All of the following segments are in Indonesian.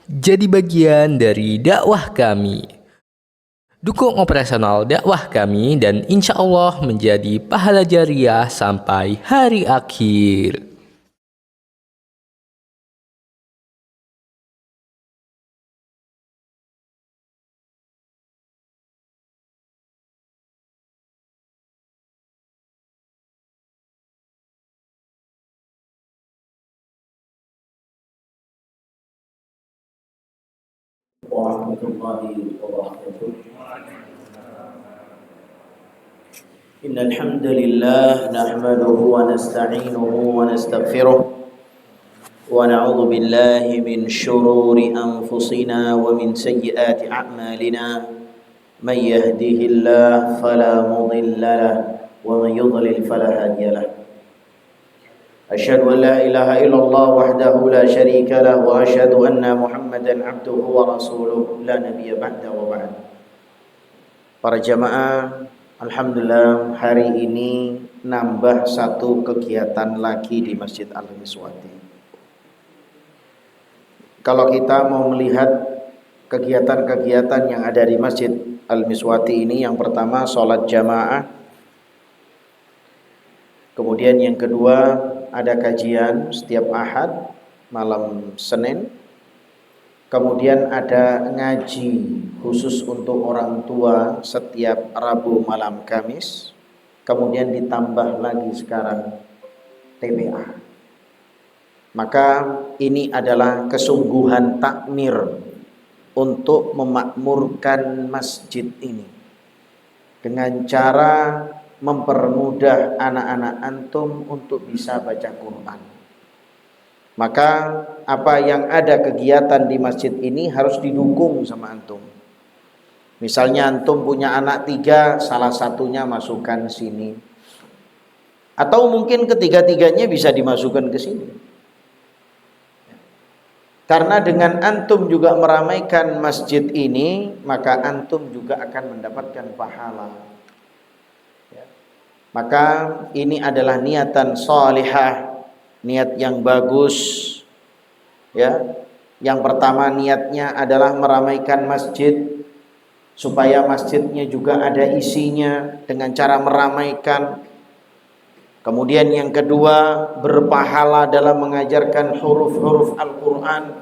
Jadi bagian dari dakwah kami. Dukung operasional dakwah kami dan insya Allah menjadi pahala jariah sampai hari akhir. ورحمة الله وبركاته. إن الحمد لله نحمده ونستعينه ونستغفره ونعوذ بالله من شرور أنفسنا ومن سيئات أعمالنا من يهده الله فلا مضل له ومن يضلل فلا هادي له أشهد أن لا إله إلا الله وحده لا شريك له وأشهد أن محمدا عبده ورسوله لا نبي بعده وبعد. Para jamaah, alhamdulillah hari ini nambah satu kegiatan lagi di Masjid Al-Miswati. Kalau kita mau melihat kegiatan-kegiatan yang ada di Masjid Al-Miswati ini, yang pertama sholat jamaah, kemudian yang kedua ada kajian setiap Ahad malam Senin, kemudian ada ngaji khusus untuk orang tua setiap Rabu malam Kamis, kemudian ditambah lagi sekarang TPA. Maka ini adalah kesungguhan takmir untuk memakmurkan masjid ini dengan cara mempermudah anak-anak antum untuk bisa baca Quran. Maka apa yang ada kegiatan di masjid ini harus didukung sama antum. Misalnya antum punya anak 3, salah satunya masukkan sini, atau mungkin ketiga-tiganya bisa dimasukkan ke sini. Karena dengan antum juga meramaikan masjid ini, maka antum juga akan mendapatkan pahala. Maka ini adalah niatan salihah, niat yang bagus. Ya, yang pertama niatnya adalah meramaikan masjid supaya masjidnya juga ada isinya dengan cara meramaikan. Kemudian yang kedua, berpahala dalam mengajarkan huruf-huruf Al-Quran,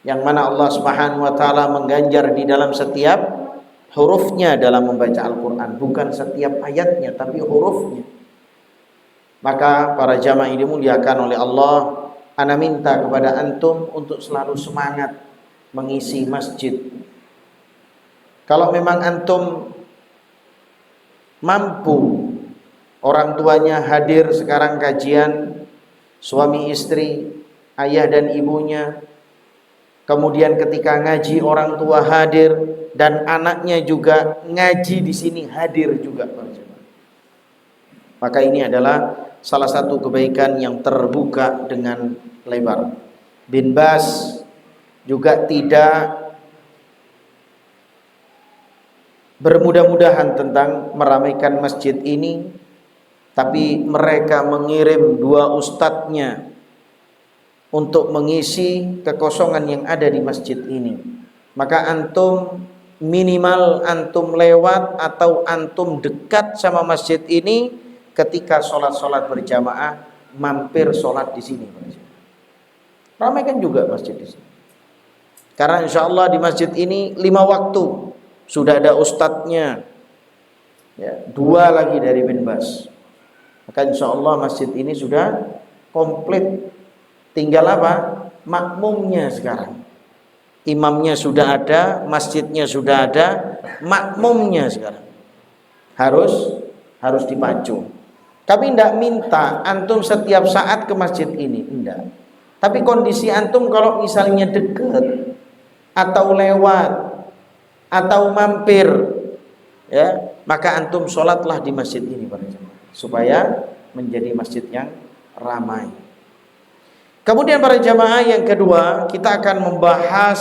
yang mana Allah Subhanahu wa ta'ala mengganjar di dalam setiap hurufnya dalam membaca Al-Quran, bukan setiap ayatnya tapi hurufnya. Maka para jamaah ini dimuliakan oleh Allah, ana minta kepada antum untuk selalu semangat mengisi masjid. Kalau memang antum mampu, orang tuanya hadir sekarang kajian, suami istri, ayah dan ibunya, kemudian ketika ngaji orang tua hadir dan anaknya juga ngaji di sini hadir juga, maka ini adalah salah satu kebaikan yang terbuka dengan lebar. Bin Bas juga tidak bermudah-mudahan tentang meramaikan masjid ini, tapi mereka mengirim 2 ustadznya untuk mengisi kekosongan yang ada di masjid ini. Maka antum minimal antum lewat atau antum dekat sama masjid ini, ketika sholat berjamaah mampir sholat di sini. Ramaikan juga masjid di sini. Karena insya Allah di masjid ini 5 waktu sudah ada ustadznya, ya, 2 lagi dari Bin Bas. Maka insya Allah masjid ini sudah komplit. Tinggal apa? Makmumnya sekarang. Imamnya sudah ada, masjidnya sudah ada, makmumnya sekarang harus dipacu. Kami tidak minta antum setiap saat ke masjid ini, tidak. Tapi kondisi antum kalau misalnya dekat atau lewat atau mampir, ya, maka antum sholatlah di masjid ini supaya menjadi masjid yang ramai. Kemudian para jamaah, yang kedua kita akan membahas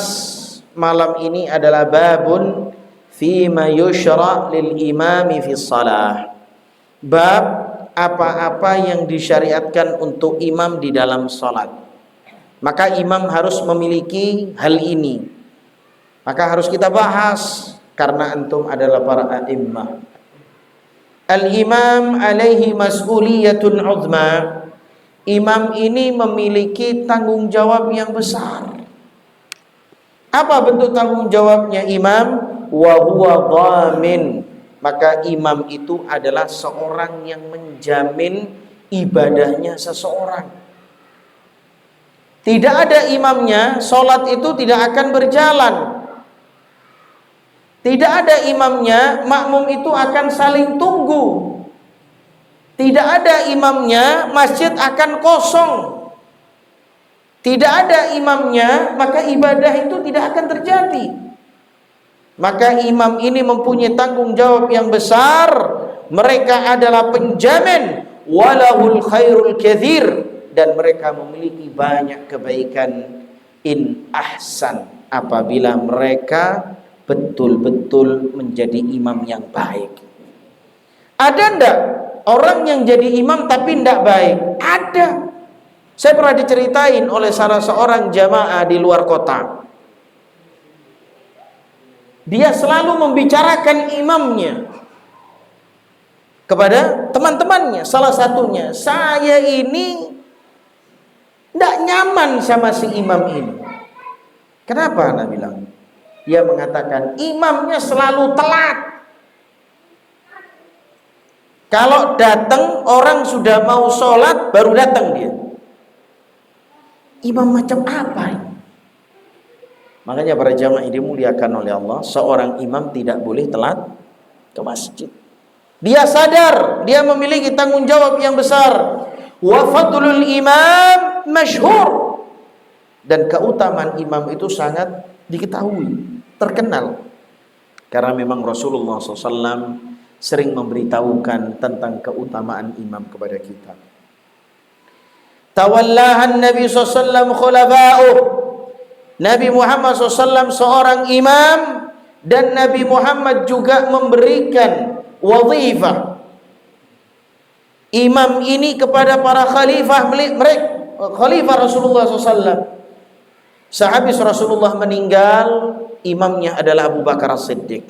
malam ini adalah babun fima yushra' lil imami fi shalah. Bab apa-apa yang disyariatkan untuk imam di dalam salat. Maka imam harus memiliki hal ini. Maka harus kita bahas karena antum adalah para a'immah. Al-imam alaihi mas'uliyatun uzma. Imam ini memiliki tanggung jawab yang besar. Apa bentuk tanggung jawabnya imam? Wa huwa dhamin. Maka imam itu adalah seorang yang menjamin ibadahnya seseorang. Tidak ada imamnya, sholat itu tidak akan berjalan. Tidak ada imamnya, makmum itu akan saling tunggu. Tidak ada imamnya, masjid akan kosong. Tidak ada imamnya, maka ibadah itu tidak akan terjadi. Maka imam ini mempunyai tanggung jawab yang besar. Mereka adalah penjamin walahul khairul katsir, dan mereka memiliki banyak kebaikan in ahsan, apabila mereka betul-betul menjadi imam yang baik. Ada ndak orang yang jadi imam tapi ndak baik? Ada. Saya pernah diceritain oleh salah seorang jamaah di luar kota. Dia selalu membicarakan imamnya kepada teman-temannya. Salah satunya, saya ini tidak nyaman sama si imam ini. Kenapa? Anda bilang. Dia mengatakan imamnya selalu telat. Kalau datang orang sudah mau sholat baru datang dia. Imam macam apa ini? Makanya para jamaah ini dimuliakan oleh Allah, seorang imam tidak boleh telat ke masjid. Dia sadar, dia memiliki tanggung jawab yang besar. Wa fadlul imam masyhur. Dan keutamaan imam itu sangat diketahui, terkenal. Karena memang Rasulullah SAW sering memberitahukan tentang keutamaan imam kepada kita. Tawallahan Nabi SAW khulafa'uh. Nabi Muhammad SAW seorang imam, dan Nabi Muhammad juga memberikan wazifah imam ini kepada para khalifah mereka, khalifah Rasulullah SAW. Sehabis Rasulullah meninggal, imamnya adalah Abu Bakar As-Siddiq.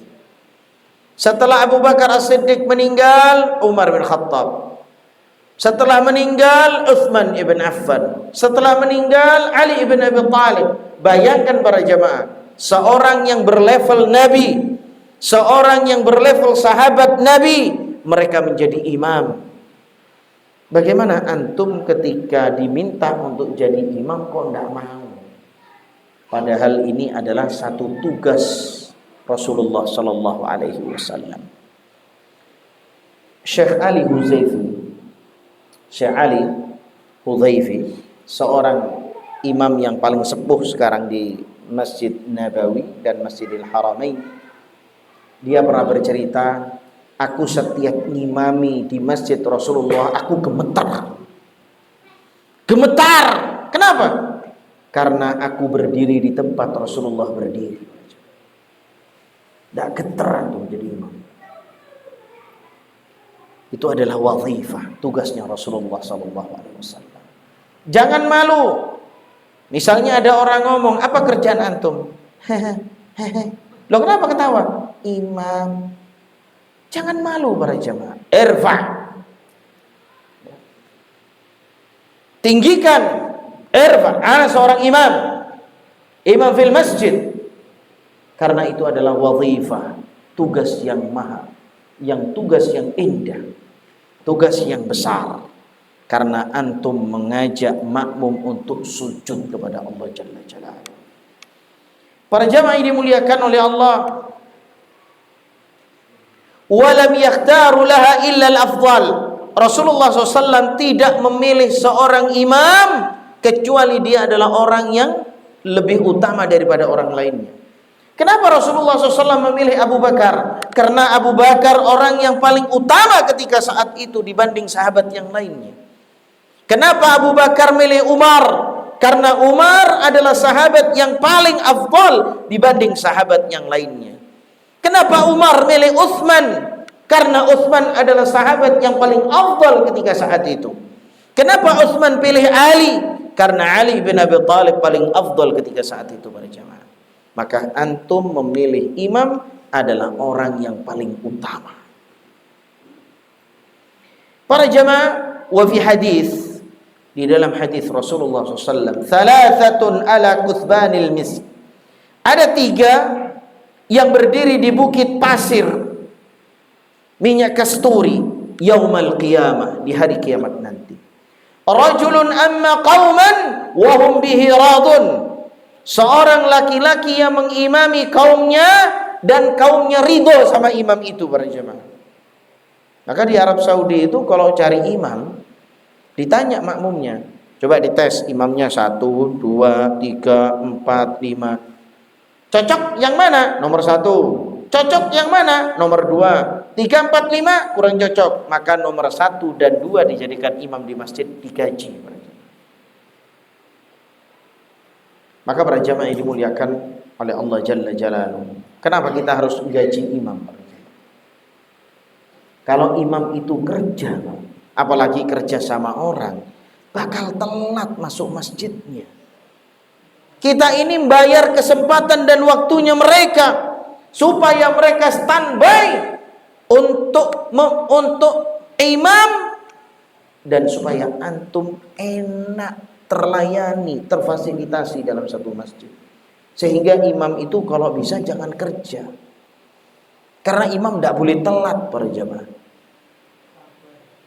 Setelah Abu Bakar As-Siddiq meninggal, Umar bin Khattab. Setelah meninggal, Utsman ibn Affan. Setelah meninggal, Ali ibn Abi Thalib. Bayangkan para jamaah, seorang yang berlevel Nabi, seorang yang berlevel sahabat Nabi, mereka menjadi imam. Bagaimana antum ketika diminta untuk jadi imam kok tidak mau? Padahal ini adalah satu tugas Rasulullah Sallallahu Alaihi Wasallam. Syekh Ali Hudzaify, seorang imam yang paling sepuh sekarang di Masjid Nabawi dan Masjidil Haramain. Dia pernah bercerita, aku setiap ngimami di masjid Rasulullah, aku gemetar. Gemetar. Kenapa? Karena aku berdiri di tempat Rasulullah berdiri. Tidak getar untuk menjadi imam. Itu adalah wazifah, tugasnya Rasulullah SAW. Jangan malu. Misalnya ada orang ngomong, apa kerjaan antum? Loh kenapa ketawa? Imam. Jangan malu para jamaah. Irfa. Tinggikan. Irfa. Ana seorang imam. Imam fil masjid. Karena itu adalah wazifah, tugas yang maha, tugas yang indah, tugas yang besar. Karena antum mengajak makmum untuk sujud kepada Allah Jalla Jalaluhu. Para jamaah ini dimuliakan oleh Allah. Walam yakhtaru laha illa al-afdal. Rasulullah SAW tidak memilih seorang imam kecuali dia adalah orang yang lebih utama daripada orang lainnya. Kenapa Rasulullah SAW memilih Abu Bakar? Karena Abu Bakar orang yang paling utama ketika saat itu dibanding sahabat yang lainnya. Kenapa Abu Bakar milih Umar? Karena Umar adalah sahabat yang paling afdal dibanding sahabat yang lainnya. Kenapa Umar milih Utsman? Karena Utsman adalah sahabat yang paling afdal ketika saat itu. Kenapa Utsman pilih Ali? karena Ali bin Abi Thalib paling afdal ketika saat itu para jamaah. Maka antum memilih imam adalah orang yang paling utama. Para jamaah, wa fi hadis, di dalam hadis Rasulullah SAW, thalathatun ala kuthbanil misk. Ada 3 yang berdiri di bukit pasir minyak kasturi yaumal qiyamah, di hari kiamat nanti. Rajulun amma qauman wa hum bihi radun. Seorang laki-laki yang mengimami kaumnya dan kaumnya ridho sama imam itu para jemaah. Maka di Arab Saudi itu kalau cari imam ditanya makmumnya, coba dites imamnya 1, 2, 3, 4, 5. Cocok yang mana? Nomor 1. Cocok yang mana? Nomor 2. 3, 4, 5 kurang cocok. Maka nomor 1 dan 2 dijadikan imam di masjid, digaji. Maka para jamaah yang dimuliakan oleh Allah Jalla Jalaluhu, kenapa kita harus gaji imam? Kalau imam itu kerja, apalagi kerja sama orang, bakal telat masuk masjidnya. Kita ini bayar kesempatan dan waktunya mereka supaya mereka standby untuk imam, dan supaya antum enak terlayani, terfasilitasi dalam satu masjid. Sehingga imam itu kalau bisa jangan kerja, karena imam tidak boleh telat para jamaah.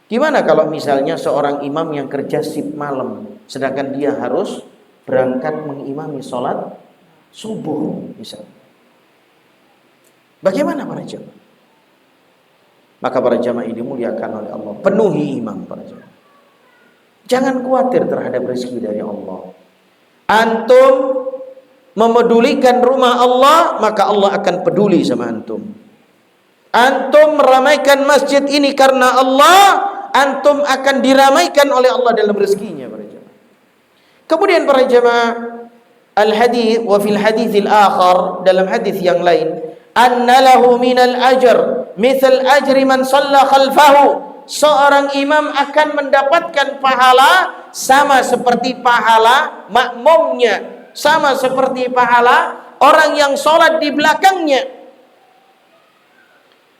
Gimana kalau misalnya seorang imam yang kerja shift malam, sedangkan dia harus berangkat mengimami sholat subuh misalnya. Bagaimana para jamaah? Maka para jamaah ini dimuliakan oleh Allah, penuhi imam para jamaah. Jangan khawatir terhadap rezeki dari Allah. Antum memedulikan rumah Allah, maka Allah akan peduli sama antum. Antum meramaikan masjid ini karena Allah, antum akan diramaikan oleh Allah dalam rezekinya para jemaah. Kemudian para jemaah, al-hadis wa fil haditsil akhar, dalam hadis yang lain, anna lahu minal ajr mithal ajri man shalla khalfahu. Seorang imam akan mendapatkan pahala sama seperti pahala makmumnya, sama seperti pahala orang yang sholat di belakangnya.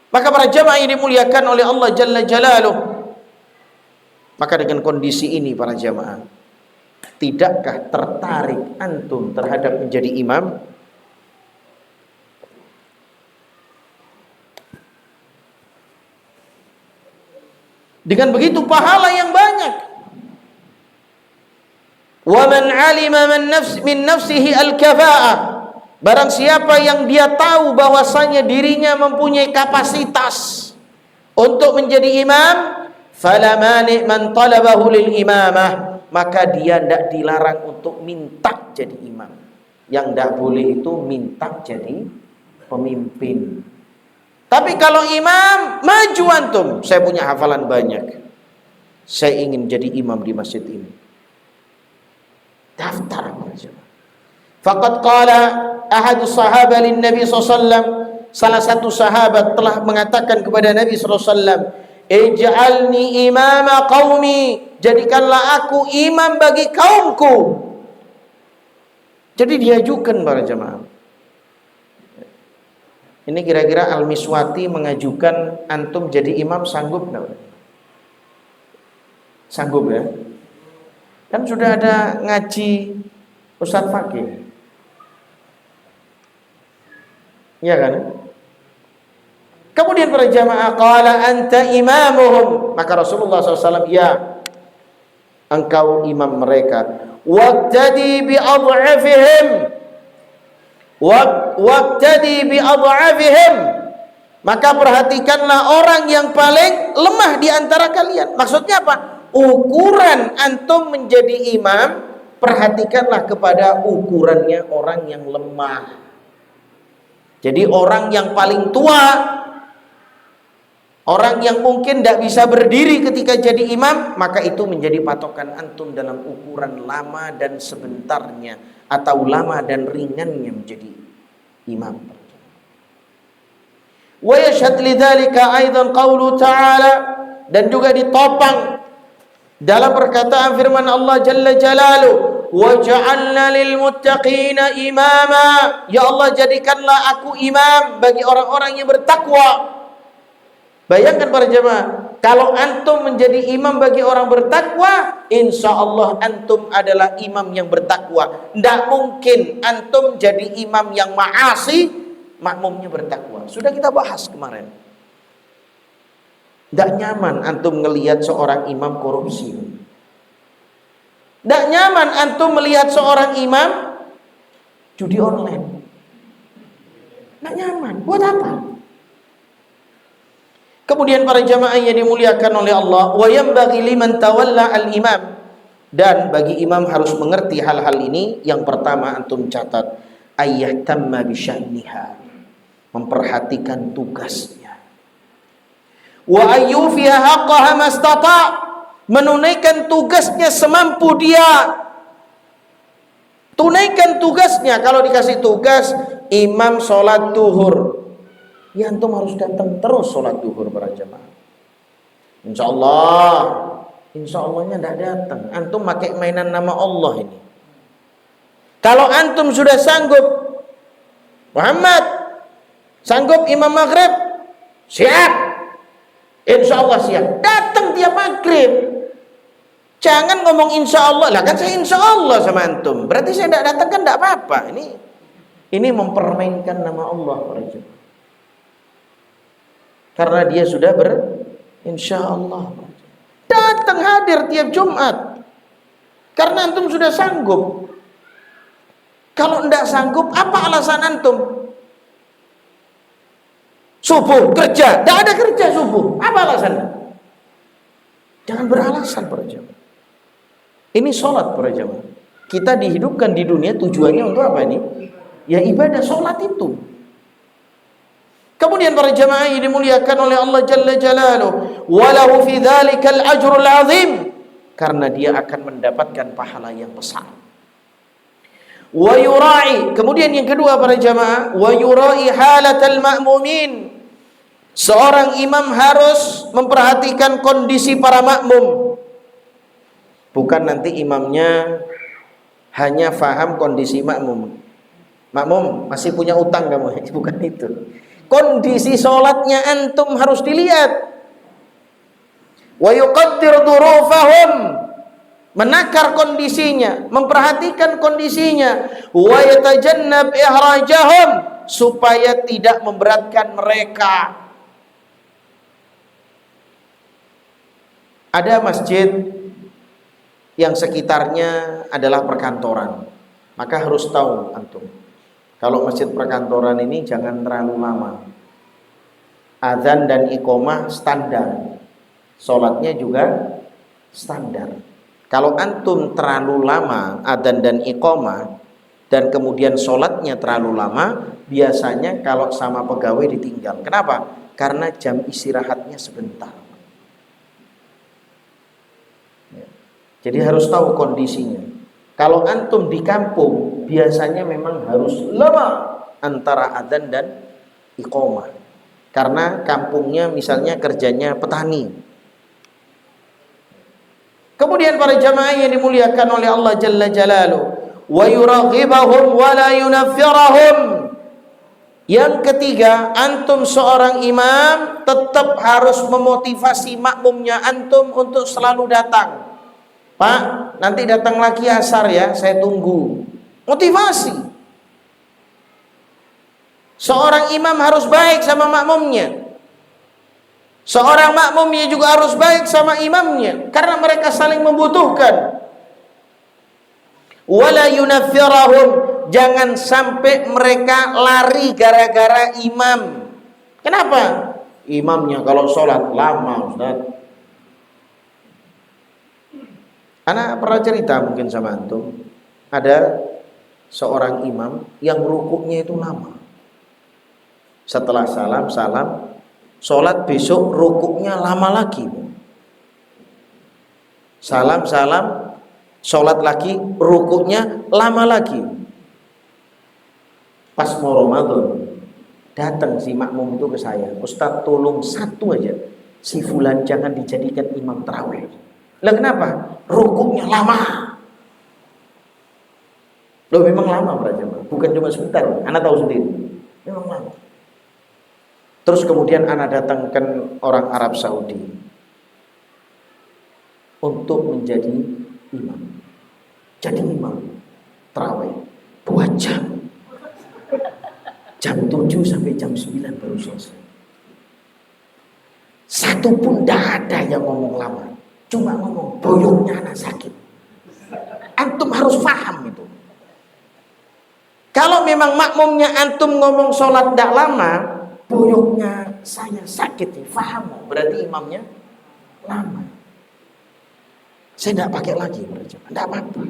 Maka para jamaah yang dimuliakan oleh Allah Jalla Jalaluhu, maka dengan kondisi ini para jamaah, tidakkah tertarik antum terhadap menjadi imam? Dengan begitu pahala yang banyak. Wa man 'alima min nafsihi al-kafa'ah. Barang siapa yang dia tahu bahwasanya dirinya mempunyai kapasitas untuk menjadi imam, fala mani' man talabahu lil imamah, maka dia tidak dilarang untuk minta jadi imam. Yang tidak boleh itu minta jadi pemimpin. Tapi kalau imam, maju antum, saya punya hafalan banyak, saya ingin jadi imam di masjid ini, daftar. Faqad qala ahadus sahaba lin Nabi SAW, salah satu sahabat telah mengatakan kepada Nabi SAW, ij'alni imama qaumi, jadikanlah aku imam bagi kaumku. Jadi diajukan para jemaah. Ini kira-kira Al-Miswati mengajukan antum jadi imam, sanggup enggak? Sanggup ya? Kan sudah ada ngaji Ustadz Fakih. Iya kan? Kemudian para jamaah, qala anta imamuhum, maka Rasulullah SAW, ya, engkau imam mereka. Waqtadi bi ad'afihim, waqtadi bi ad'afihim, maka perhatikanlah orang yang paling lemah di antara kalian. Maksudnya apa? Ukuran antum menjadi imam, perhatikanlah kepada ukurannya orang yang lemah. Jadi orang yang paling tua, orang yang mungkin tidak bisa berdiri ketika jadi imam, maka itu menjadi patokan antum dalam ukuran lama dan sebentarnya, atau lama dan ringannya menjadi imam. Wa yashhad lidzalika aidan qaulu ta'ala, dan juga ditopang Dalam perkataan firman Allah Jalla Jalaluhu, wa ja'alna lil muttaqina imama, ya Allah jadikanlah aku imam bagi orang-orang yang bertakwa. Bayangkan para jemaah, kalau antum menjadi imam bagi orang bertakwa, insya Allah antum adalah imam yang bertakwa. Tidak mungkin antum jadi imam yang maasi, makmumnya bertakwa. Sudah kita bahas kemarin. Tidak nyaman antum ngelihat seorang imam korupsi. Tidak nyaman antum melihat seorang imam judi online. Tidak nyaman. Buat apa? Kemudian para jamaah yang dimuliakan oleh Allah, wa yanbaghi liman tawalla al-imam, dan bagi imam harus mengerti hal-hal ini. Yang pertama antum catat, ayyahtamma bi sya'niha, memperhatikan tugasnya. Wa ayyufiha haqqaha mastata', menunaikan tugasnya semampu dia. Tunaikan tugasnya. Kalau dikasih tugas imam sholat duhur, ya antum harus datang terus sholat duhur para jamaah. Insya Allahnya tidak datang. Antum pakai mainan nama Allah ini. Kalau antum sudah sanggup, Muhammad sanggup imam maghrib, siap. Insya Allah siap. Datang tiap maghrib. Jangan ngomong insya Allah. Lah kan saya insya Allah sama antum. Berarti saya tidak datang kan tidak apa-apa. Ini mempermainkan nama Allah para jemaah. Karena dia sudah insya Allah. Datang hadir tiap Jumat. Karena antum sudah sanggup. Kalau tidak sanggup, apa alasan antum? Subuh kerja, tidak ada kerja subuh. Apa alasannya? Jangan beralasan para jemaah. Ini sholat para jemaah. Kita dihidupkan di dunia tujuannya untuk apa ini? Ya ibadah sholat itu. Kemudian para jemaah yang dimuliakan oleh Allah Jalla Jalaluhu, walahu fi dzalikal ajrul azim, karena dia akan mendapatkan pahala yang besar. Wa yura'i, kemudian yang kedua para jemaah, wa yura'i halatal ma'mumin. Seorang imam harus memperhatikan kondisi para makmum. Bukan nanti imamnya hanya faham kondisi makmum. Makmum masih punya utang kamu, bukan itu. Kondisi sholatnya antum harus dilihat. Wa yuqaddir dhurufahum, menakar kondisinya, memperhatikan kondisinya. Wa yatajannab ihrajahum, supaya tidak memberatkan mereka. Ada masjid yang sekitarnya adalah perkantoran, maka harus tahu antum, kalau masjid perkantoran ini jangan terlalu lama. Azan dan iqomah standar, sholatnya juga standar. Kalau antum terlalu lama azan dan iqomah, dan kemudian sholatnya terlalu lama, biasanya kalau sama pegawai ditinggal. Kenapa? Karena jam istirahatnya sebentar. Jadi harus tahu kondisinya. Kalau antum di kampung, biasanya memang harus lama antara adzan dan iqomah. Karena kampungnya misalnya kerjanya petani. Kemudian para jamaah yang dimuliakan oleh Allah Jalla Jalaluhu, wa yuraghibahum wa la yunaffirahum. Yang ketiga, antum seorang imam tetap harus memotivasi makmumnya antum untuk selalu datang. Pak, nanti datang lagi asar ya, saya tunggu. Motivasi. Seorang imam harus baik sama makmumnya. Seorang makmumnya juga harus baik sama imamnya, karena mereka saling membutuhkan. Wala yunaffirahum, jangan sampai mereka lari gara-gara imam. Kenapa? Imamnya kalau sholat lama, Ustaz. Anak pernah cerita mungkin sama antum, ada seorang imam yang rukuknya itu lama. Setelah salam, sholat besok rukuknya lama lagi. Salam, sholat lagi, rukuknya lama lagi. Pas mau Ramadan, datang si makmum itu ke saya, Ustaz tolong satu aja, si fulan jangan dijadikan imam tarawih. Lah kenapa? Rukuknya lama. Loh memang lama berjamaah, bukan cuma sebentar. Anda tahu sendiri. Memang lama. Terus kemudian Anda datangkan orang Arab Saudi untuk menjadi imam. Jadi imam tarawih 2 jam. Jam 7 sampai jam 9 baru selesai. Satu pun tidak ada yang ngomong lama. Cuma ngomong boyoknya anak sakit. Antum harus paham itu. Kalau memang makmumnya antum ngomong sholat tidak lama, boyoknya saya sakit nih, paham? Berarti imamnya lama. Saya tidak pakai lagi berjamaah, tidak apa-apa.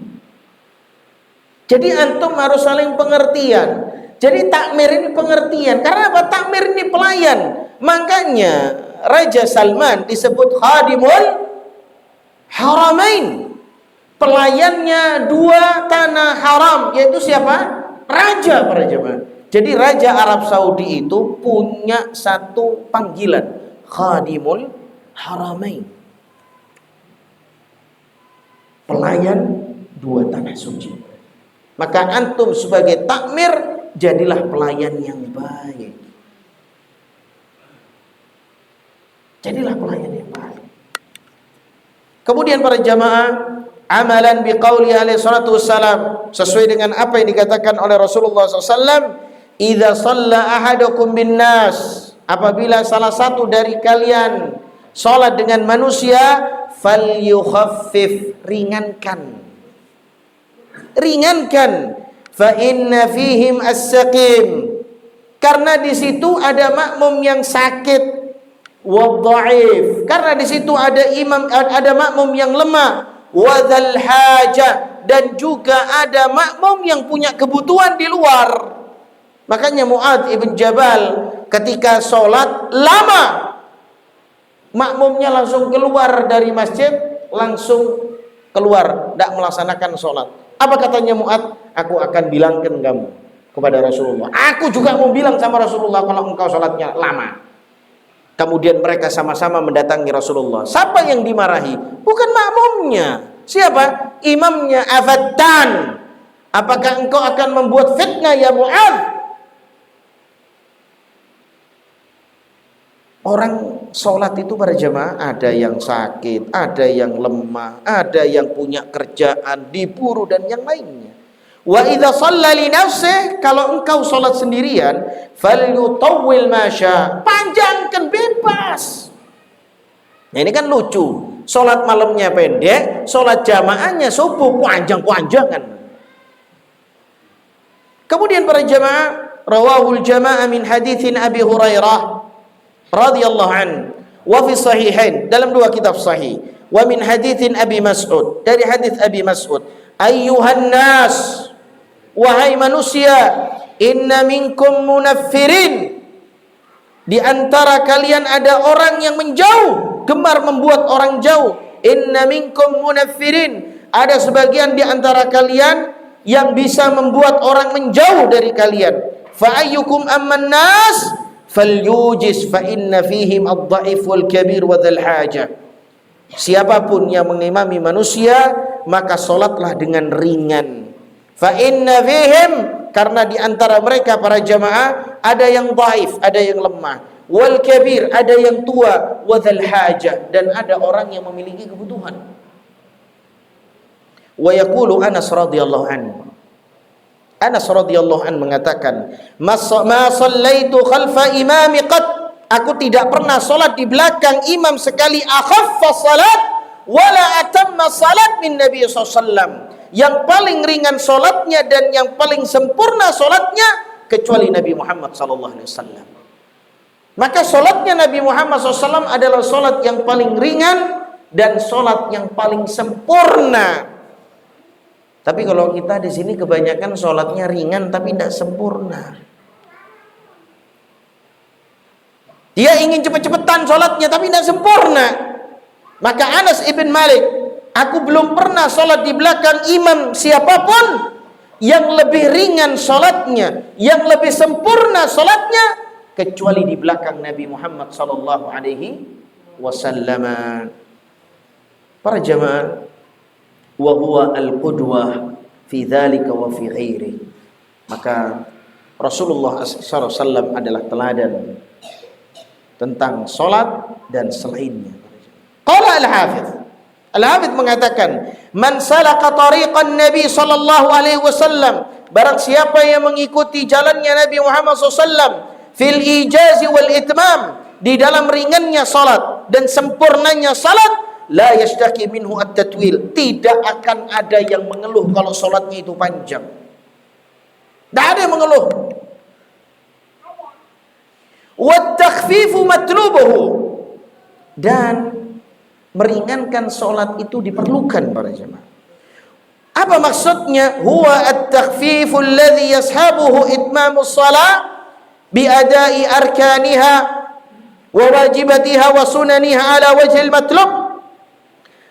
Jadi antum harus saling pengertian. Jadi takmir ini pengertian. Karena apa? Takmir ini pelayan. Makanya Raja Salman disebut khadimul haramain. Pelayannya 2 tanah haram. Yaitu siapa? Raja para jemaah. Jadi Raja Arab Saudi itu punya satu panggilan. Khadimul haramain. Pelayan 2 tanah suci. Maka antum sebagai takmir, jadilah pelayan yang baik. Jadilah pelayan yang baik. Kemudian para jamaah, amalan biqauli alaihi salatu wassalam, sesuai dengan apa yang dikatakan oleh Rasulullah SAW, idza shalla ahadukum bin nas, apabila salah satu dari kalian salat dengan manusia, falyukhaffif, ringankan. Ringankan, fa inna fihim as-saqim, karena di situ ada makmum yang sakit, wadhaif, karena di situ ada makmum yang lemah, wadzal hajah, dan juga ada makmum yang punya kebutuhan di luar. Makanya Mu'adz ibn Jabal ketika sholat lama, makmumnya langsung keluar dari masjid, langsung keluar, tidak melaksanakan sholat. Apa katanya Mu'adz? Aku akan bilangkan kamu kepada Rasulullah. Aku juga mau bilang sama Rasulullah kalau engkau sholatnya lama. Kemudian mereka sama-sama mendatangi Rasulullah. Siapa yang dimarahi? Bukan makmumnya. Siapa? Imamnya. Afattan, apakah engkau akan membuat fitnah ya Mu'adz? Orang sholat itu para jemaah, ada yang sakit, ada yang lemah, ada yang punya kerjaan, diburu dan yang lainnya. Wa idza shalla li nafsihi, kalau engkau sholat sendirian, falyutawwil ma syaa, panjangkan bebas. Nah ini kan lucu. Sholat malamnya pendek, sholat jamaahnya subuh panjang-panjangan. Kemudian para jemaah, rawahul jamaah min haditsin Abi Hurairah radhiyallahu an, wa fi sahihain, dalam 2 kitab sahih, wa min haditsin Abi Mas'ud, dari hadits Abi Mas'ud, ayyuhan nas, wahai manusia, inna minkum munaffirin, di antara kalian ada orang yang menjauh, gemar membuat orang jauh. Inna minkum munaffirin, ada sebagian di antara kalian yang bisa membuat orang menjauh dari kalian. Fa ayyukum amman nas falyujis fa inna fihim ad-dha'if wal kabir wa dzal hajah. Siapapun yang mengimami manusia, maka salatlah dengan ringan. Fa inna fihim, karena di antara mereka para jamaah ada yang dhaif, ada yang lemah, wal kabir, ada yang tua, wa dzal hajah, dan ada orang yang memiliki kebutuhan. Wa yaqulu Anas radhiyallahu anhu, Anas radhiyallahu an mengatakan, ma shallaitu khalfa imami qad, aku tidak pernah salat di belakang imam sekali, akhaffa salat wala atamma salat min Nabi sallallahu alaihi wasallam, yang paling ringan salatnya dan yang paling sempurna salatnya kecuali Nabi Muhammad sallallahu alaihi wasallam. Maka salatnya Nabi Muhammad SAW adalah salat yang paling ringan dan salat yang paling sempurna. Tapi kalau kita di sini kebanyakan sholatnya ringan tapi tidak sempurna. Dia ingin cepet-cepetan sholatnya tapi tidak sempurna. Maka Anas ibn Malik, aku belum pernah sholat di belakang imam siapapun yang lebih ringan sholatnya, yang lebih sempurna sholatnya, kecuali di belakang Nabi Muhammad sallallahu alaihi wasallam. Para jamaah, wa huwa al-qudwah fi dzalika wa fi ghairi. Maka Rasulullah SAW adalah teladan tentang salat dan selainnya. Qala Al-Hafidz mengatakan, man salaka tariqan Nabi sallallahu alaihi wasallam, barang siapa yang mengikuti jalannya Nabi Muhammad SAW fil ijazi wal itmam, di dalam ringannya salat dan sempurnanya salat, la yashtaki minhu at-tatwil, tidak akan ada yang mengeluh kalau salatnya itu panjang. Tidak ada yang mengeluh. Wat takhfifu matlubuhu, dan meringankan salat itu diperlukan para jemaah. Apa maksudnya? Huwa at-takhfifu alladhi yashabuhu itmamus salat bi adai arkaniha wa wajibatiha wa sunaniha ala wajhil matlub.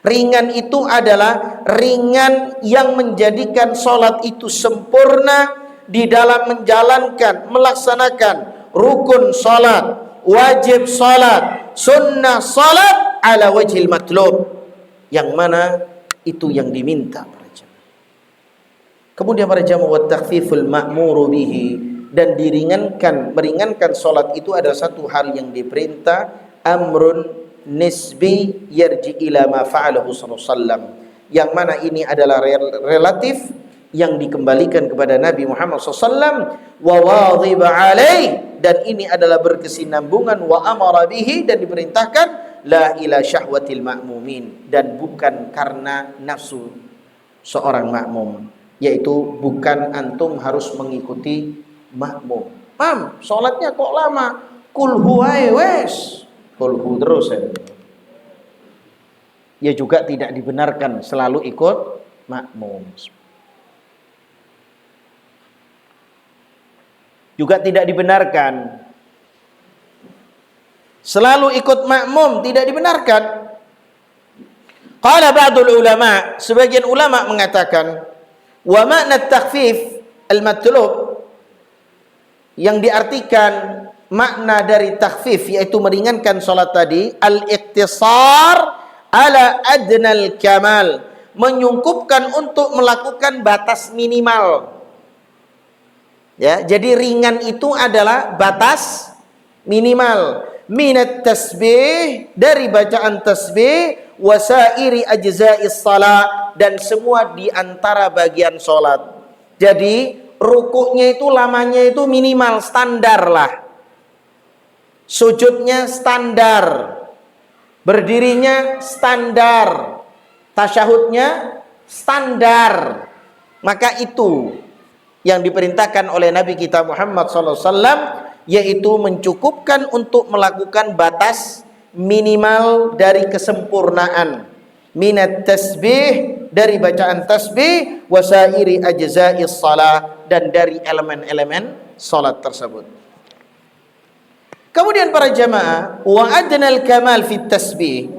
Ringan itu adalah ringan yang menjadikan salat itu sempurna di dalam menjalankan, melaksanakan rukun salat, wajib salat, sunnah salat ala wajhil matlub, yang mana itu yang diminta para jamaah. Kemudian para jamaah, wa takhfiful ma'muru bihi, dan meringankan salat itu adalah satu hal yang diperintah, amrun nisbi yarji ila ma fa'alahu sallallahu alaihi wasallam, yang mana ini adalah relatif yang dikembalikan kepada Nabi Muhammad SAW, wa wadhiba alaih, dan ini adalah berkesinambungan, wa amara bihi, dan diperintahkan, la ila syahwatil ma'mumin, dan bukan karena nafsu seorang makmum, yaitu bukan antum harus mengikuti makmum. Mam, sholatnya kok lama? Kulhu wes, kulhu terus ya. Ya juga tidak dibenarkan selalu ikut makmum. Juga tidak dibenarkan selalu ikut makmum, tidak dibenarkan. Qala ba'dul ulama, sebagian ulama mengatakan, wa makna takhfif al-matlub, yang diartikan makna dari takhfif yaitu meringankan salat tadi, al-iqtisar ala adnal kamal, menyungkupkan untuk melakukan batas minimal. Ya, jadi ringan itu adalah batas minimal. Minat tasbih, dari bacaan tasbih, wasairi ajza'is salat, dan semua di antara bagian salat. Jadi rukuknya itu lamanya itu minimal, standar lah. Sujudnya standar, berdirinya standar, tasyahudnya standar. Maka itu yang diperintahkan oleh Nabi kita Muhammad SAW, yaitu mencukupkan untuk melakukan batas minimal dari kesempurnaan. Minat tasbih, dari bacaan tasbih, wasairi ajza'is salah, dan dari elemen-elemen salat tersebut. Kemudian para jamaah, wa adnal kamal fit tasbih,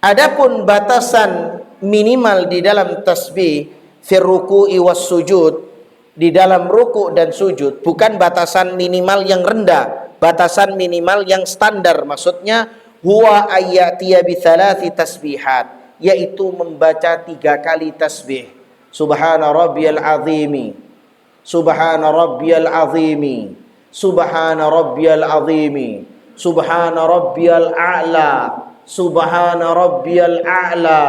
adapun batasan minimal di dalam tasbih, fir ruku'i was sujud, di dalam ruku' dan sujud, bukan batasan minimal yang rendah, batasan minimal yang standar. Maksudnya huwa ayyatiya bi thalathi tasbihat, yaitu membaca 3 kali tasbih. Subhana rabbiyal azimi, subhana rabbiyal azimi, subhana rabbiyal azimi, subhana rabbiyal a'la, subhana rabbiyal a'la,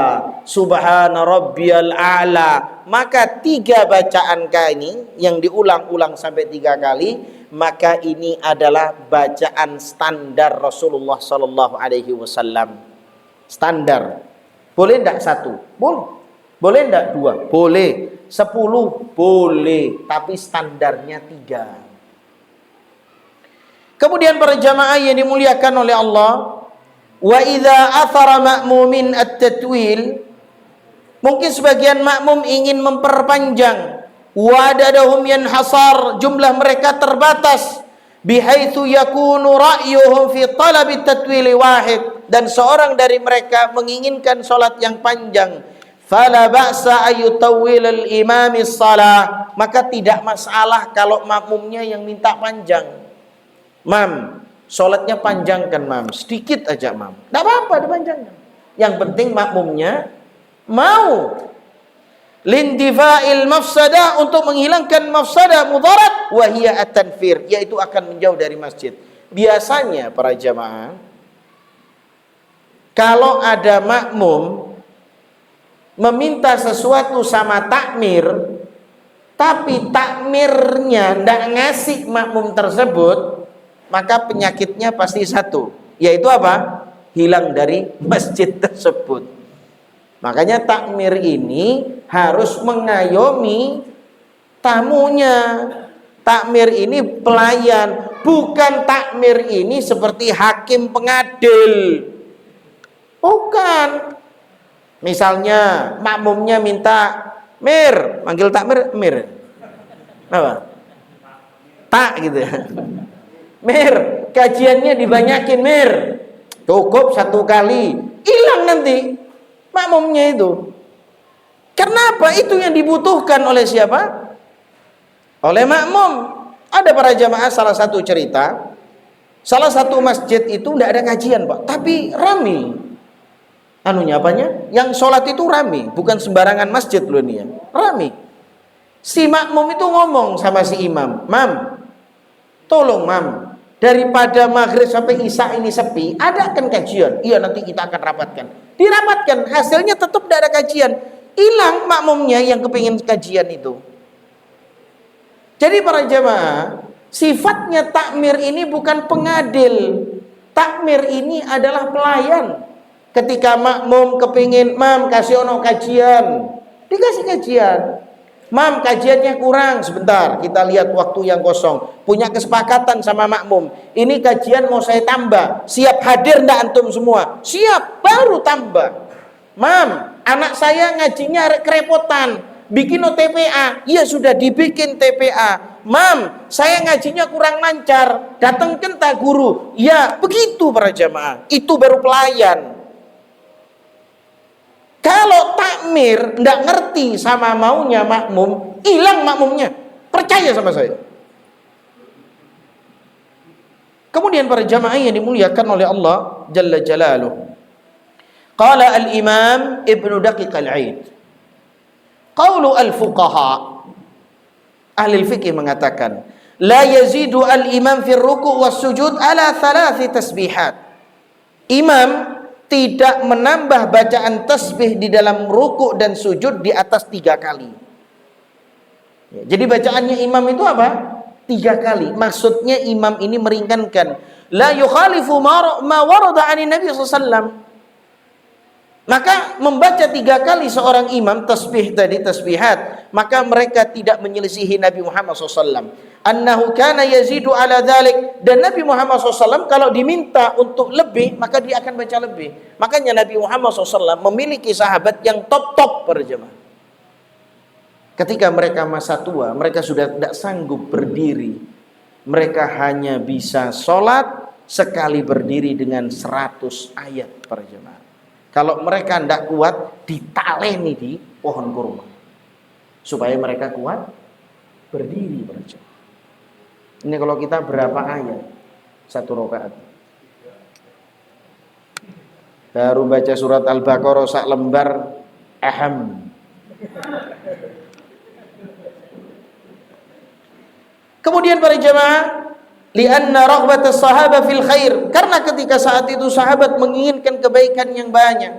subhana rabbiyal a'la. Maka 3 bacaan ini yang diulang-ulang sampai 3 kali, maka ini adalah bacaan standar Rasulullah sallallahu alaihi wasallam. Standar. Boleh enggak 1? Boleh. Boleh enggak 2? Boleh. 10? Boleh. Tapi standarnya 3. Kemudian para jamaah yang dimuliakan oleh Allah, wa idza athara ma'mumin at-tatwil, mungkin sebagian makmum ingin memperpanjang, wadadahum yanhasar, jumlah mereka terbatas, bihaitsu yakunu ra'yuhum fi talabi tatwili wahid, dan seorang dari mereka menginginkan salat yang panjang, fala ba'sa ayutawwil al-imam as-salah, maka tidak masalah kalau makmumnya yang minta panjang. Mam, salatnya panjangkan mam, sedikit aja mam, tidak apa-apa dipanjangkan. Yang penting makmumnya mau lindifa'il mafsadah, untuk menghilangkan mafsadah mudarat, wa hiya at-tanfir, yaitu akan menjauh dari masjid. Biasanya para jamaah, kalau ada makmum meminta sesuatu sama takmir, tapi takmirnya tidak ngasih makmum tersebut, maka penyakitnya pasti satu, yaitu apa? Hilang dari masjid tersebut. Makanya takmir ini harus mengayomi tamunya. Takmir ini pelayan, bukan takmir ini seperti hakim pengadil. Bukan. Misalnya makmumnya minta, "Mir," manggil takmir, "Mir." Apa? Tak gitu. "Mir, kajiannya dibanyakin, Mir." Cukup 1 kali, hilang nanti makmumnya itu. Kenapa? Itu yang dibutuhkan oleh siapa? Oleh makmum. Ada para jamaah, salah satu cerita, salah satu masjid itu tidak ada kajian, Pak, tapi rame. Anunya apanya? Yang sholat itu rame, bukan sembarangan masjid loh ini ya. Rame. Si makmum itu ngomong sama si imam, "Mam, tolong mam, daripada maghrib sampai isya ini sepi, adakan kajian." "Iya, nanti kita akan rapatkan." Dirapatkan, hasilnya tetap tidak ada kajian. Hilang makmumnya yang kepingin kajian itu. Jadi para jamaah, sifatnya takmir ini bukan pengadil. Takmir ini adalah pelayan. Ketika makmum kepingin, "Mam, kasih ono kajian," dikasih kajian. "Mam, kajiannya kurang, sebentar, kita lihat waktu yang kosong." Punya kesepakatan sama makmum, "Ini kajian mau saya tambah, siap hadir ndak antum semua?" "Siap," baru tambah. "Mam, anak saya ngajinya kerepotan, bikin TPA." "Iya, sudah dibikin TPA." "Mam, saya ngajinya kurang lancar, datangkan tak guru." Ya, begitu para jamaah. Itu baru pelayan. Kalau takmir ndak ngerti sama maunya makmum, hilang makmumnya. Percaya sama saya. Kemudian para jamaah yang dimuliakan oleh Allah Jalla Jalaluh. Qala al-Imam Ibnu Daqiq al-Aid. Qaulu al-fuqaha. Ahli fikih mengatakan, la yazidu al-imam fi ruku' was sujud ala 3 tasbihat. Imam tidak menambah bacaan tasbih di dalam ruku' dan sujud di atas 3 kali. Ya, jadi bacaannya imam itu apa? 3 kali. Maksudnya imam ini meringankan. La yukhalifu ma warada 'ani Nabi SAW. Maka membaca 3 kali seorang imam tasbih tadi, tasbihat, maka mereka tidak menyelisihi Nabi Muhammad SAW. Annahu kana yazidu ala dhalik. Dan Nabi Muhammad SAW kalau diminta untuk lebih, maka dia akan baca lebih. Makanya Nabi Muhammad SAW memiliki sahabat yang top-top para jemaah. Ketika mereka masa tua, mereka sudah tidak sanggup berdiri. Mereka hanya bisa sholat sekali berdiri dengan 100 ayat para jemaah. Kalau mereka tidak kuat, ditaleni di pohon kurma. Supaya mereka kuat berdiri para jemaah. Ini kalau kita berapa ayat? 1 rakaat. Baru baca surat Al-Baqarah sak lembar, aham. Kemudian para jemaah, lianna raghbatas sahaba fil khair, karena ketika saat itu sahabat menginginkan kebaikan yang banyak.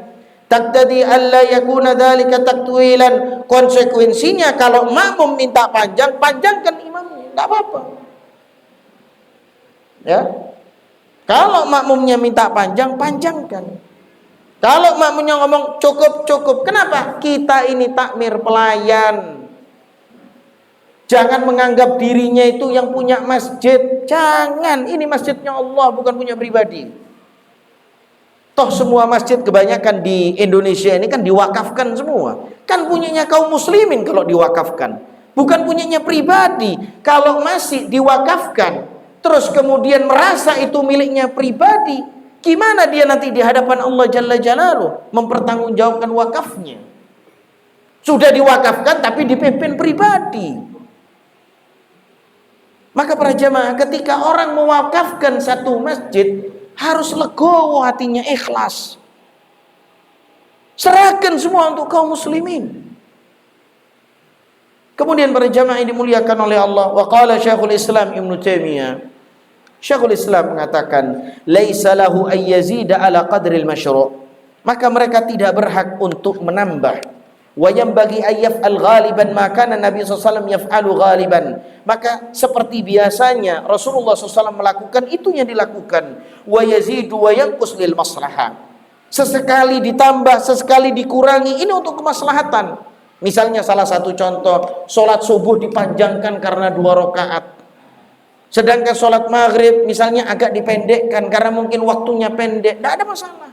Taqtadi alla yakuna dzalika taktwilan, konsekuensinya kalau makmum minta panjang, panjangkan imamnya, enggak apa-apa. Ya. Kalau makmumnya minta panjang, panjangkan. Kalau makmumnya ngomong cukup, cukup. Kenapa? Kita ini takmir pelayan. Jangan menganggap dirinya itu yang punya masjid. Jangan, ini masjidnya Allah, bukan punya pribadi. Toh semua masjid kebanyakan di Indonesia ini kan diwakafkan semua. Kan punyanya kaum muslimin kalau diwakafkan. Bukan punyanya pribadi. Kalau masih diwakafkan, terus kemudian merasa itu miliknya pribadi, gimana dia nanti di hadapan Allah Jalla Jalaluh mempertanggungjawabkan wakafnya? Sudah diwakafkan tapi dipimpin pribadi. Maka para jamaah, ketika orang mewakafkan satu masjid, harus legowo hatinya, ikhlas. Serahkan semua untuk kaum muslimin. Kemudian para jamaah yang dimuliakan oleh Allah, wa qala Syekhul Islam Ibnu Taimiyah, Syekhul Islam mengatakan, laisa lahu ay yazida ala qadril masyru'. Maka mereka tidak berhak untuk menambah. Wa yanbaghi ay yaf'al ghaliban ma kana Nabi sallallahu alaihi wasallam yaf'alu ghaliban. Maka seperti biasanya Rasulullah SAW melakukan, itu yang dilakukan. Wa yazidu wa yanqus lil maslahah. Sesekali ditambah, sesekali dikurangi, ini untuk kemaslahatan. Misalnya salah satu contoh, sholat subuh dipanjangkan karena 2 rakaat. Sedangkan sholat maghrib misalnya agak dipendekkan karena mungkin waktunya pendek. Tidak ada masalah.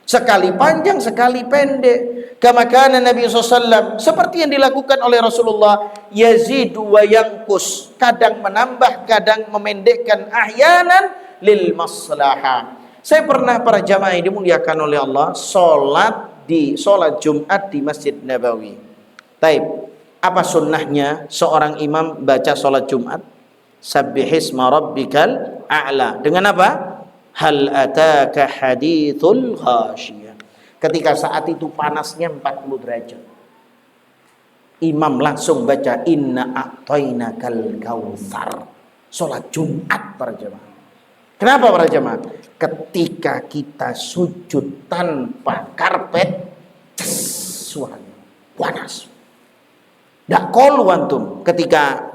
Sekali panjang, sekali pendek. Kama kana Nabi SAW, seperti yang dilakukan oleh Rasulullah, yazidu wa yanqus, kadang menambah, kadang memendekkan, ahyanan lil maslahah. Saya pernah para jamaah yang dimuliakan oleh Allah sholat Jumat di Masjid Nabawi. Taib, apa sunnahnya seorang imam baca sholat Jumat? Sabbihisma rabbikal a'la. Dengan apa? Hal ataka hadithul ghasyiyah. Ketika saat itu panasnya 40 derajat. Imam langsung baca inna a'tainakal kautsar. Sholat Jumat para jamaah. Kenapa para jamaah? Ketika kita sujud tanpa karpet, suaranya panas. Tidak kolu antum ketika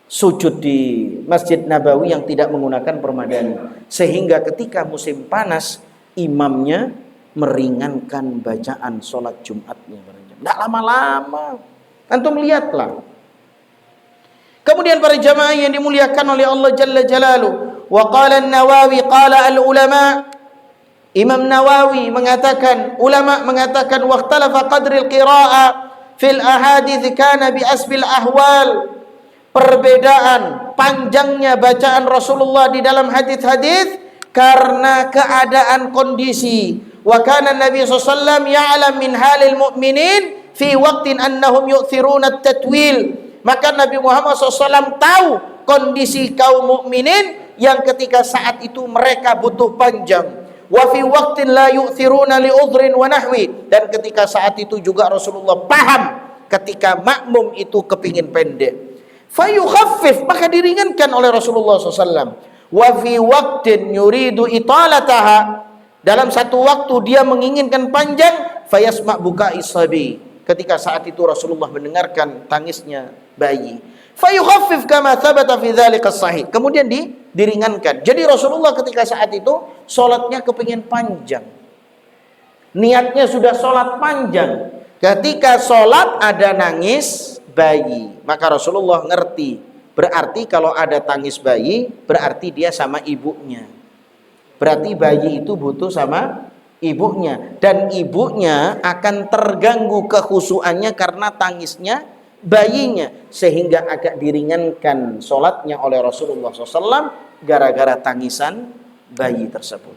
sujud di Masjid Nabawi yang tidak menggunakan permadani. Sehingga ketika musim panas, imamnya meringankan bacaan sholat Jumatnya. Tidak lama-lama. Antum lihatlah. Kemudian para jamaah yang dimuliakan oleh Allah Jalla Jalaluhu. Wa qala an-Nawawi qala al-ulama. Imam Nawawi mengatakan, ulama mengatakan, waqtalafa qadril qira'ah fil ahadits kana bi asbil ahwal. Perbedaan panjangnya bacaan Rasulullah di dalam hadis-hadis karena keadaan kondisi. Wa kana Nabi sallallahu alaihi wasallam ya'lam min halil mu'minin fi waqtin annahum yu'thiruna at-tatwil. Maka Nabi Muhammad SAW tahu kondisi kaum mukminin yang ketika saat itu mereka butuh panjang. Wa fi waqtin la yu'thiruna li udhrin wa nahwi. Dan ketika saat itu juga Rasulullah paham ketika makmum itu kepingin pendek. Fayukhaffif, maka diringankan oleh Rasulullah SAW. Wa fi waqtin yuridu italataha. Dalam satu waktu dia menginginkan panjang. Fayasma' buka'i sabi. Ketika saat itu Rasulullah mendengarkan tangisnya bayi. Fayukhaffif kama thabata fi dzalika sahih. Kemudian diringankan. Jadi Rasulullah ketika saat itu sholatnya kepingin panjang. Niatnya sudah sholat panjang. Ketika sholat ada nangis bayi, maka Rasulullah ngerti. Berarti kalau ada tangis bayi, berarti dia sama ibunya. Berarti bayi itu butuh sama ibunya, dan ibunya akan terganggu kekhusyuannya karena tangisnya bayinya, sehingga agak diringankan sholatnya oleh Rasulullah SAW gara-gara tangisan bayi tersebut.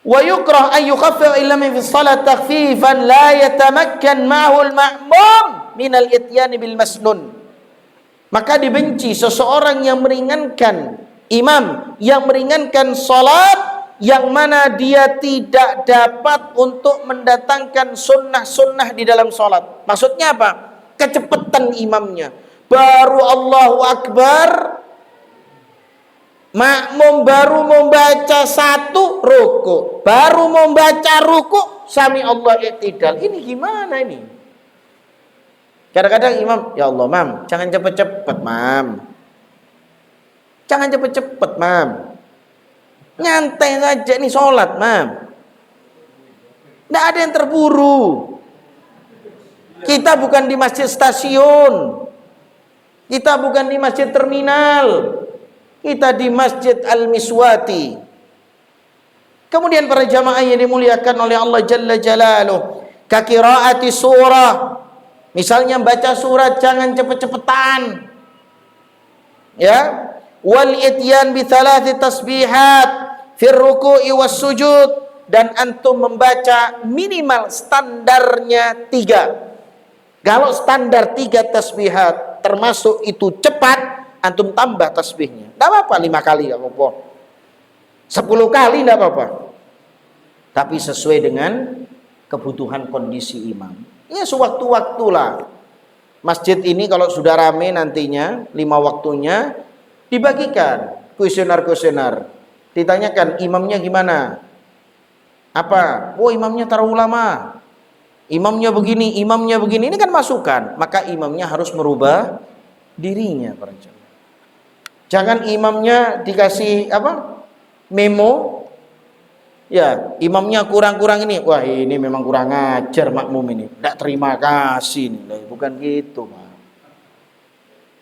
Wa yukrah an yukhaffif illa min fi shalat takhfifan la yatamakkan ma'ahu al-ma'mum min al-ityan bil masnun. Maka dibenci seseorang yang meringankan, imam yang meringankan salat yang mana dia tidak dapat untuk mendatangkan sunnah-sunnah di dalam sholat. Maksudnya apa? Kecepatan imamnya. Baru Allahu Akbar, makmum baru membaca 1 ruku, baru membaca ruku, sami Allah i'tidal. Ini gimana ini? Kadang-kadang imam, ya Allah mam, jangan cepet-cepet mam. Jangan cepet-cepet mam. Nyantai saja nih sholat, mam. Tidak ada yang terburu. Kita bukan di masjid stasiun. Kita bukan di masjid terminal. Kita di Masjid Al-Miswati. Kemudian para jamaah yang dimuliakan oleh Allah Jalla Jalaluhu, kakiraati surah. Misalnya baca surat jangan cepet-cepetan. Ya. Wal ityan bi thalathi tasbihat fir ruku'i was sujud, dan antum membaca minimal standarnya 3. Kalau standar 3 tasbihat termasuk itu cepat, antum tambah tasbihnya. Enggak apa-apa 5 kali, enggak apa-apa. 10 kali enggak apa-apa. tapi sesuai dengan kebutuhan kondisi imam. Ya sewaktu-waktulah. Masjid ini kalau sudah rame nantinya 5 waktunya dibagikan kuesioner-kuesioner. Ditanyakan imamnya gimana? Apa? Oh, imamnya terlalu lama. Imamnya begini, imamnya begini. Ini kan masukan. Maka imamnya harus merubah dirinya para jemaah. Jangan imamnya dikasih apa? Memo. Ya, imamnya kurang-kurang ini. Wah, ini memang kurang ajar makmum ini. Tidak terima kasih nih. Bukan gitu, Pak.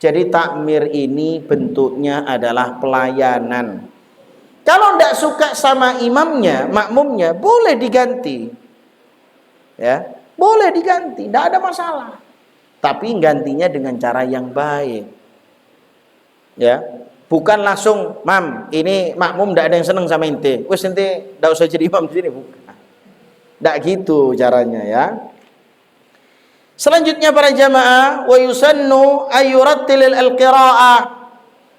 Jadi takmir ini bentuknya adalah pelayanan. Kalau tidak suka sama imamnya, makmumnya, boleh diganti. Ya, boleh diganti, tidak ada masalah. Tapi gantinya dengan cara yang baik. Ya, bukan langsung, mam, ini makmum tidak ada yang seneng sama ente. Wes ente tidak usah jadi imam di sini, bukan. Tidak gitu caranya ya. Selanjutnya para jamaah, wa yusannu ayurattilil al-qiraah.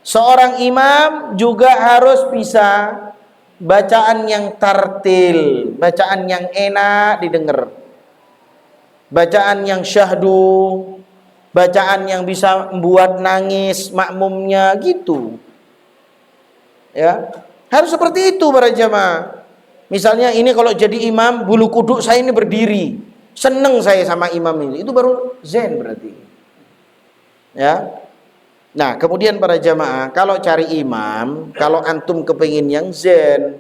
Seorang imam juga harus bisa bacaan yang tartil, bacaan yang enak didengar. Bacaan yang syahdu, bacaan yang bisa membuat nangis makmumnya gitu. Ya, harus seperti itu para jamaah. Misalnya ini kalau jadi imam, bulu kuduk saya ini berdiri, seneng saya sama imam ini, itu baru zen berarti. Ya. Nah, kemudian para jamaah, kalau cari imam, kalau antum kepingin yang zen,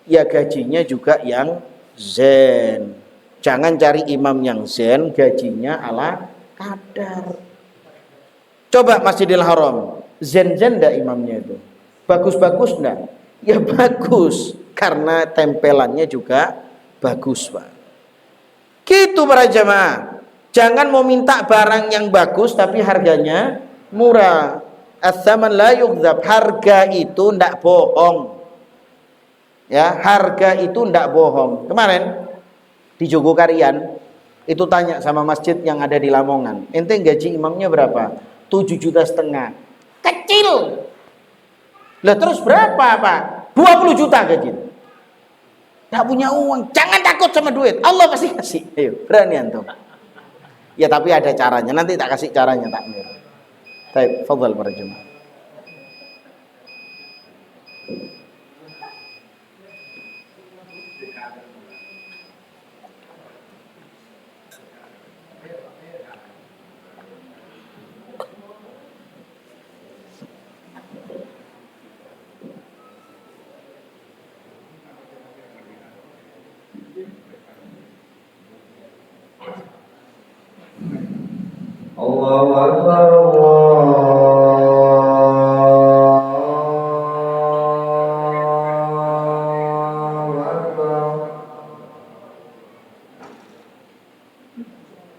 ya gajinya juga yang zen. Jangan cari imam yang zen, gajinya ala kadar. Coba Masjidil Haram, zen-zen enggak imamnya itu? Bagus-bagus enggak? Ya bagus, karena tempelannya juga bagus, Pak. Gitu para jamaah. Jangan mau minta barang yang bagus tapi harganya murah. Ats-tsaman la yukdzab. Harga itu ndak bohong. Ya, harga itu ndak bohong. Kemarin di Jogokarian itu tanya sama masjid yang ada di Lamongan, ente gaji imamnya berapa? 7,5 juta. Kecil. Lah terus berapa, Pak? 20 juta gaji. Tak punya uang. Jangan takut sama duit. Allah pasti kasih. Ayo, berani antum. Ya tapi ada caranya. Nanti tak kasih caranya takmir. Baik, fadhal para jemaah. Allahu Akbar,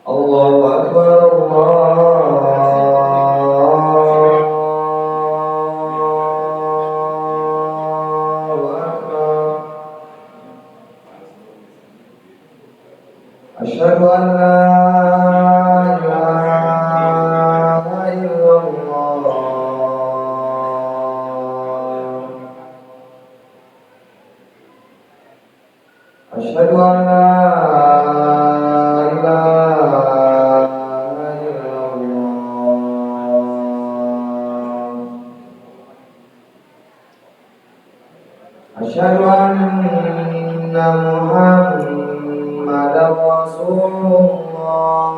Allahu Akbar, Asyhadu an la ilaha illallah. Asyhadu an la ilaha illallah. Asyhadu anna Muhammadar Rasulullah.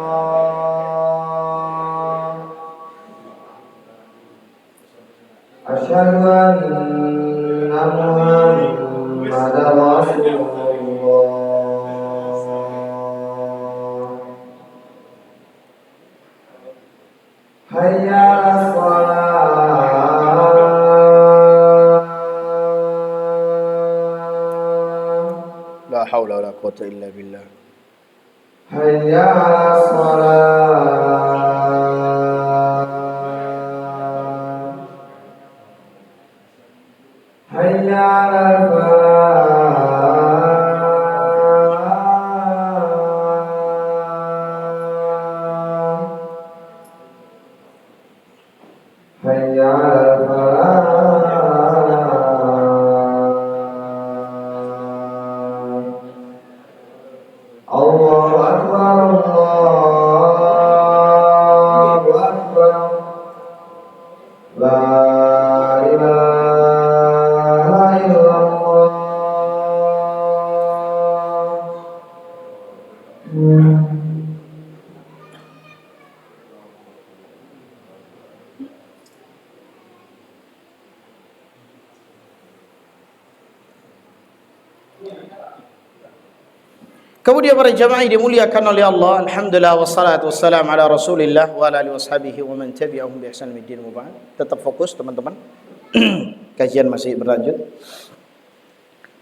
Asyhadu anna Muhammadar Rasulullah. Hayya 'alas shalah. La haula wala quwwata illa billah. Hayya 'alas shalah. Hayya 'alal falah. Hayya 'alal falah. Kemudian para jamaah yang dimuliakan oleh Allah, alhamdulillah wassalatu wassalamu ala Rasulillah wa ala alihi washabihi wa man tabi'ahum bi ihsan ila yaumil din. Tetap fokus teman-teman. Kajian masih berlanjut.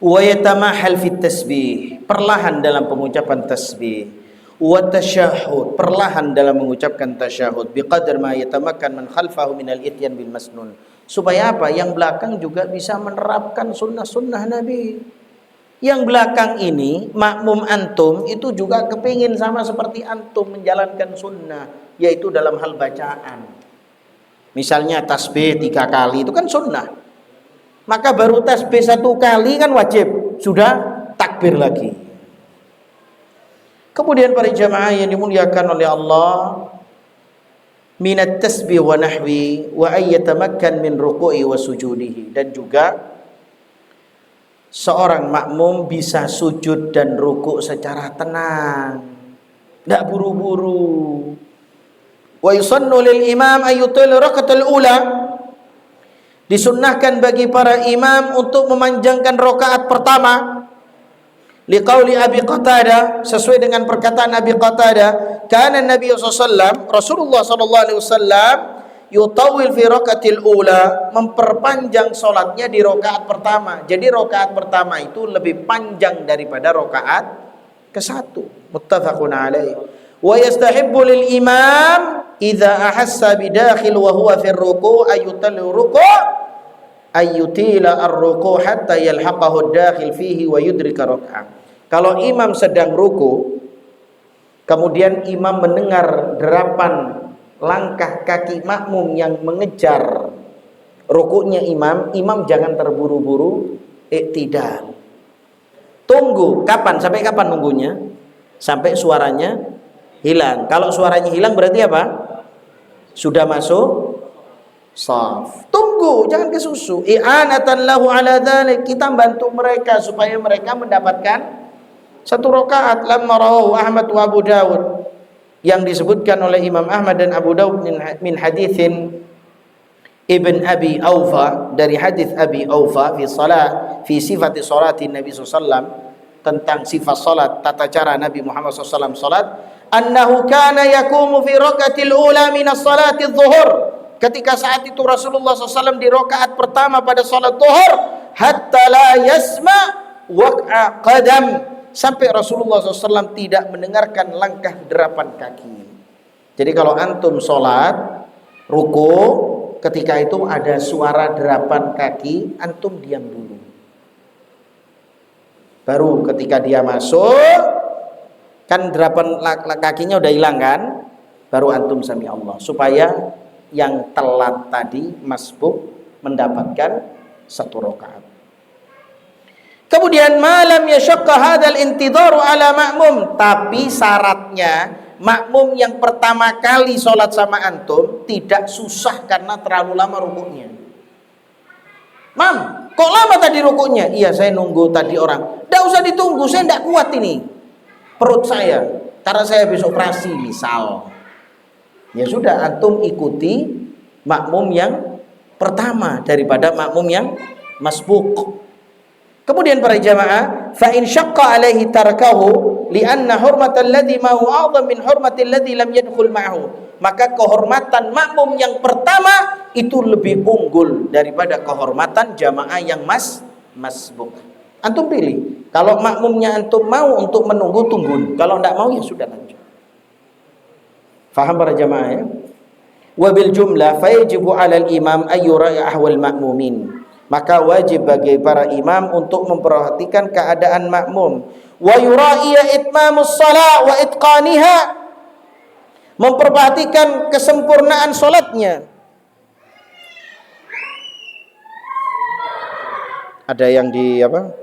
Wa yatamahal fit tasbih, perlahan dalam pengucapan tasbih. Wa tasyahhud, perlahan dalam mengucapkan tasyahud biqadar ma yatamakkan man khalfahu minal ityan bil masnun. Supaya apa? Yang belakang juga bisa menerapkan sunnah-sunnah Nabi. Yang belakang ini, makmum antum itu juga kepingin sama seperti antum menjalankan sunnah, yaitu dalam hal bacaan. Misalnya tasbih 3 kali, itu kan sunnah. Maka baru tasbih 1 kali kan wajib, sudah takbir lagi. Kemudian para jamaah yang dimuliakan oleh Allah, minat tasbih wa nahwi wa ayyatamakkan min ruku'i wa sujudihi, dan juga seorang makmum bisa sujud dan rukuk secara tenang, tidak buru-buru. Wa yusannu lil imam ayyutil rakaatul ula, disunnahkan bagi para imam untuk memanjangkan rakaat pertama. Liqauli Abi Qatadah, sesuai dengan perkataan Abi Qatadah, kana Nabi sallallahu Rasulullah sallallahu alaihi wasallam yutawil fi rakaatil ula, memperpanjang solatnya di rakaat pertama. Jadi rakaat pertama itu lebih panjang daripada rakaat ke-1. Muttafaqun alaih. Wa yastahibbu lil imam idza ahassa bidakhil wa huwa fi ruku' ayutal ruku' ayutila ar-ruku' hatta yalhaqahu ad-dakhil fihi wa yudrika rak'ah. Kalau imam sedang ruku, kemudian imam mendengar derapan langkah kaki makmum yang mengejar rukuknya imam jangan terburu-buru iktidal. Tunggu, kapan? Sampai kapan nunggunya? Sampai suaranya hilang. Kalau suaranya hilang berarti apa? Sudah masuk shaf. Tunggu, jangan kesusu. I'anatan lahu ala dzalik, kita bantu mereka supaya mereka mendapatkan 1 rakaat. Lamma rawahu Ahmad wa Abu Dawud, yang disebutkan oleh Imam Ahmad dan Abu Dawud min haditsin Ibn Abi Aufa, dari hadis Abi Aufa fi sifati salati Nabi SAW, tentang sifat salat, tata cara Nabi Muhammad SAW salat, annahu kana yakumu fi rakaatil ula min as-salati adh-dhuhur, ketika saat itu Rasulullah SAW di rakaat pertama pada salat zuhur, hatta la yasma waq'a qadam, sampai Rasulullah SAW tidak mendengarkan langkah derapan kaki. Jadi kalau antum sholat ruku, ketika itu ada suara derapan kaki, antum diam dulu. Baru ketika dia masuk, kan derapan kakinya udah hilang kan, baru antum sami Allah, supaya yang telat tadi masbuk mendapatkan 1 rakaat. Kemudian malam yashaqqa hadzal intidaru ala ma'mum, tapi syaratnya makmum yang pertama kali sholat sama antum tidak susah karena terlalu lama rukuknya. Mam, kok lama tadi rukuknya? Iya, saya nunggu tadi orang. Nggak usah ditunggu, saya nggak kuat ini perut saya, karena saya habis operasi misal. Ya sudah, antum ikuti makmum yang pertama daripada makmum yang masbuk. Kemudian para jamaah, fa in syaqqa alaihi tarkahu li'anna hurmatal ladzi ma'hu a'zam min hurmatil ladzi lam yadkhul ma'hu, maka kehormatan makmum yang pertama itu lebih unggul daripada kehormatan jamaah yang masbuk. Antum pilih. Kalau makmumnya antum mau untuk menunggu, tunggu. Kalau tidak mau ya sudah lanjut. Faham para jamaah ya? Wa bil jumlah fa yajibu 'alal imam ayyura'i ahwal ma'mumin, maka wajib bagi para imam untuk memperhatikan keadaan makmum. Wa yura'iya itmamus shalah wa itqaniha, memperhatikan kesempurnaan salatnya. Ada yang di apa?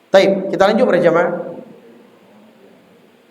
Taib, kita lanjut para jamaah.